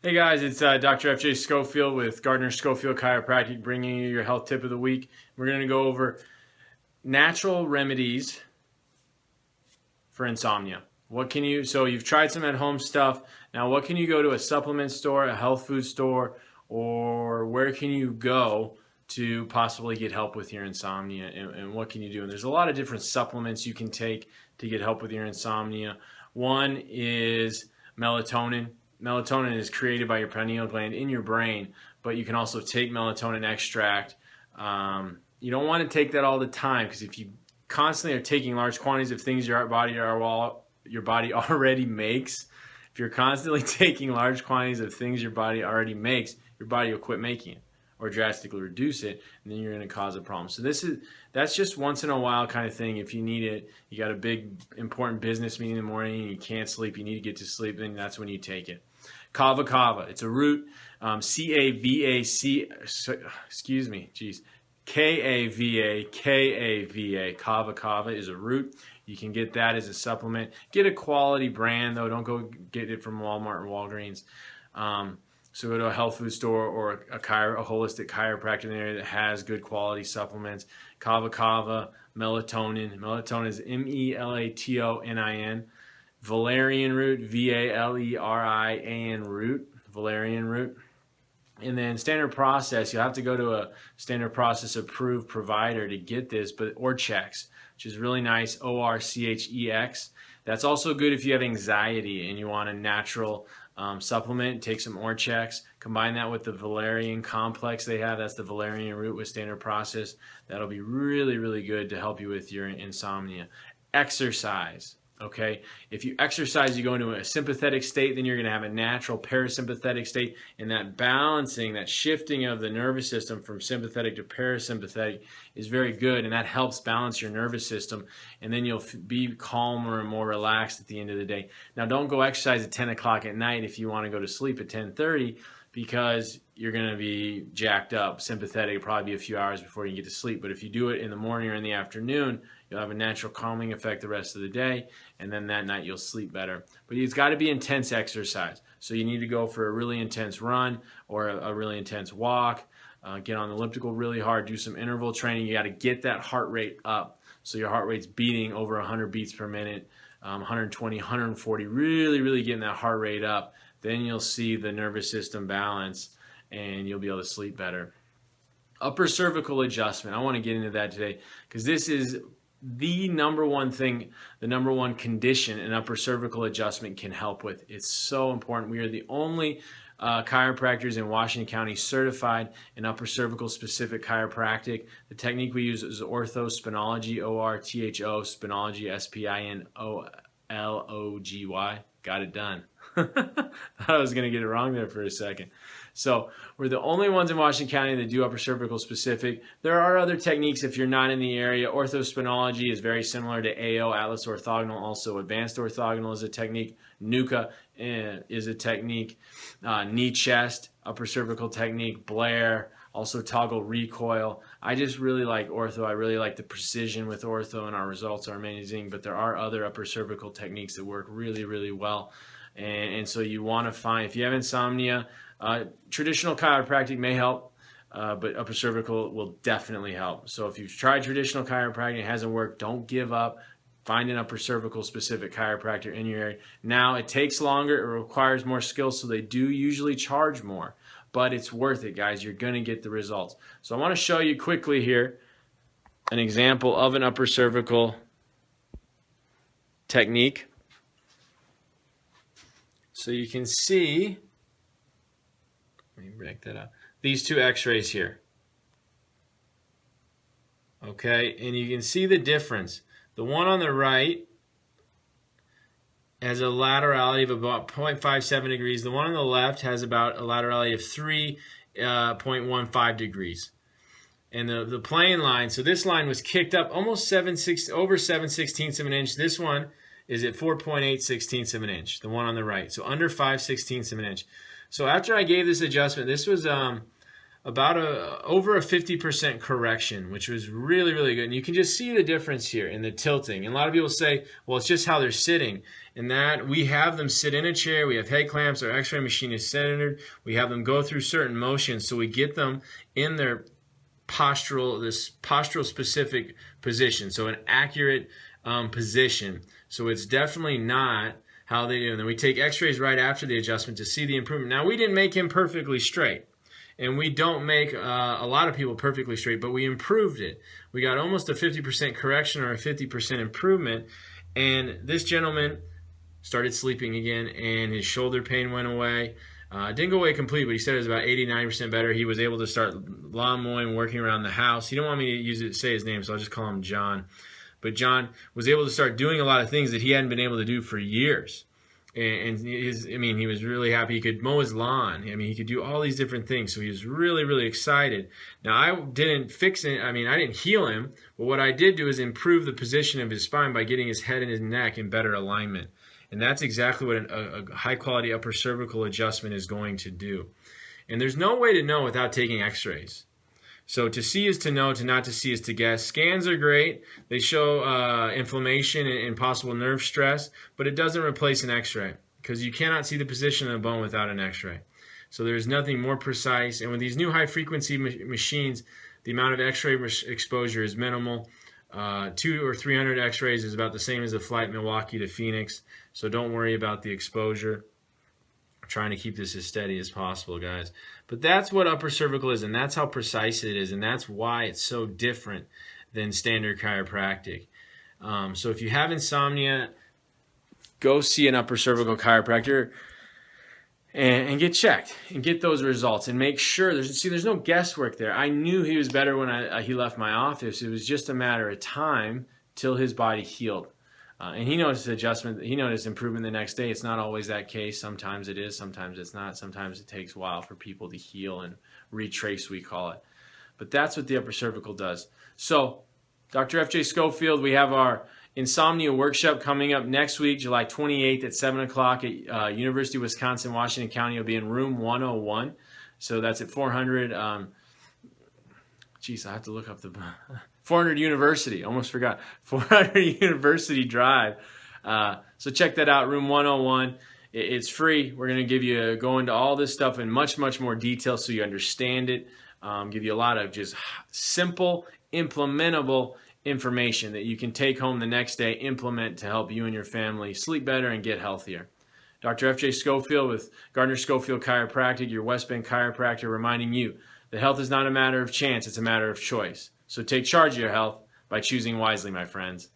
Hey guys, it's Dr. F.J. Schofield with Gardner Schofield Chiropractic, bringing you your health tip of the week. We're going to go over natural remedies for insomnia. So you've tried some at-home stuff. Now what can you go to a supplement store, a health food store, or where can you go to possibly get help with your insomnia, and what can you do? And there's a lot of different supplements you can take to get help with your insomnia. One is melatonin. Melatonin is created by your pineal gland in your brain, but you can also take melatonin extract. You don't want to take that all the time, because if you constantly are taking large quantities of things your body already makes, if you're constantly taking large quantities of things your body already makes, your body will quit making it or drastically reduce it, and then you're going to cause a problem. So that's just once in a while kind of thing. If you need it, you got a big important business meeting in the morning and you can't sleep, you need to get to sleep, then that's when you take it. Kava, it's a root, C-A-V-A-C, excuse me, geez, K-A-V-A, Kava is a root. You can get that as a supplement. Get a quality brand though, don't go get it from Walmart or Walgreens. So go to a health food store or a holistic chiropractor in the area that has good quality supplements. Kava, melatonin. Melatonin is M-E-L-A-T-O-N-I-N. Valerian root, V-A-L-E-R-I-A-N root, valerian root. And then standard process, you'll have to go to a standard process approved provider to get this, but Orchex, which is really nice, O-R-C-H-E-X. That's also good if you have anxiety and you want a natural supplement. Take some Orchex, combine that with the valerian complex they have. That's the valerian root with standard process. That'll be really, really good to help you with your insomnia. Exercise. Okay, if you exercise, you go into a sympathetic state, then you're going to have a natural parasympathetic state, and that balancing, that shifting of the nervous system from sympathetic to parasympathetic is very good, and that helps balance your nervous system, and then you'll be calmer and more relaxed at the end of the day. Now, don't go exercise at 10 o'clock at night if you want to go to sleep at 10:30, because you're going to be jacked up, sympathetic. It'll probably be a few hours before you get to sleep. But if you do it in the morning or in the afternoon, you'll have a natural calming effect the rest of the day, and then that night you'll sleep better. But it's got to be intense exercise. So you need to go for a really intense run or a really intense walk, get on the elliptical really hard, do some interval training. You got to get that heart rate up. So your heart rate's beating over 100 beats per minute, 120, 140, really, really getting that heart rate up. Then you'll see the nervous system balance and you'll be able to sleep better. Upper cervical adjustment. I want to get into that today because this is the number one thing, the number one condition an upper cervical adjustment can help with. It's so important. We are the only chiropractors in Washington County certified in upper cervical specific chiropractic. The technique we use is orthospinology, O-R-T-H-O, spinology, S-P-I-N-O-L-O-G-Y. Got it done. Thought I was going to get it wrong there for a second. So we're the only ones in Washington County that do upper cervical specific. There are other techniques if you're not in the area. Orthospinology is very similar to AO, Atlas orthogonal. Also advanced orthogonal is a technique. NUCA is a technique. Knee chest, upper cervical technique. Blair, also toggle recoil. I just really like ortho. I really like the precision with ortho, and our results are amazing. But there are other upper cervical techniques that work really, really well. And so you want to find, if you have insomnia, traditional chiropractic may help, but upper cervical will definitely help. So if you've tried traditional chiropractic and it hasn't worked, don't give up. Find an upper cervical specific chiropractor in your area. Now, it takes longer. It requires more skills, so they do usually charge more. But it's worth it, guys. You're going to get the results. So I want to show you quickly here an example of an upper cervical technique. So you can see, let me break that up, these two x-rays here. Okay, and you can see the difference. The one on the right has a laterality of about 0.57 degrees. The one on the left has about a laterality of 3.15 degrees. And the plane line, so this line was kicked up almost over 7/16 of an inch. This one is at 4.8/16 of an inch, the one on the right. So under 5/16 of an inch. So after I gave this adjustment, this was about over a 50% correction, which was really, really good. And you can just see the difference here in the tilting. And a lot of people say, well, it's just how they're sitting. And that we have them sit in a chair, we have head clamps, our x-ray machine is centered, we have them go through certain motions, so we get them in their postural specific position, so an accurate position. So it's definitely not how they do. And then we take x-rays right after the adjustment to see the improvement. Now, we didn't make him perfectly straight, and we don't make a lot of people perfectly straight, but we improved it. We got almost a 50% correction or a 50% improvement, and this gentleman started sleeping again, and his shoulder pain went away. Didn't go away completely, but he said it was about 89% better. He was able to start lawn mowing, working around the house. He didn't want me to say his name, so I'll just call him John. But John was able to start doing a lot of things that he hadn't been able to do for years. And he was really happy. He could mow his lawn. I mean, he could do all these different things. So he was really, really excited. Now, I didn't fix it. I mean, I didn't heal him. But what I did do is improve the position of his spine by getting his head and his neck in better alignment. And that's exactly what a high-quality upper cervical adjustment is going to do. And there's no way to know without taking x-rays. So to see is to know, to not to see is to guess. Scans are great. They show inflammation and possible nerve stress, but it doesn't replace an x-ray because you cannot see the position of the bone without an x-ray. So there's nothing more precise. And with these new high-frequency machines, the amount of x-ray exposure is minimal. 200 or 300 x-rays is about the same as a flight Milwaukee to Phoenix. So don't worry about the exposure. I'm trying to keep this as steady as possible, guys. But that's what upper cervical is, and that's how precise it is, and that's why it's so different than standard chiropractic. So if you have insomnia, go see an upper cervical chiropractor and get checked and get those results and make sure. There's no guesswork there. I knew he was better when he left my office. It was just a matter of time till his body healed. And he noticed adjustment. He noticed improvement the next day. It's not always that case. Sometimes it is. Sometimes it's not. Sometimes it takes a while for people to heal and retrace, we call it. But that's what the upper cervical does. So, Dr. F.J. Schofield, we have our Insomnia workshop coming up next week, July 28th at 7 o'clock at University of Wisconsin, Washington County. It'll be in room 101. So that's at 400. Geez, I have to look up the 400 University. Almost forgot. 400 University Drive. So check that out, room 101. It's free. We're going to give you go into all this stuff in much, much more detail so you understand it. Give you a lot of just simple, implementable information that you can take home the next day, implement to help you and your family sleep better and get healthier. Dr. F.J. Schofield with Gardner Schofield Chiropractic, your West Bend chiropractor, reminding you that health is not a matter of chance, it's a matter of choice. So take charge of your health by choosing wisely, my friends.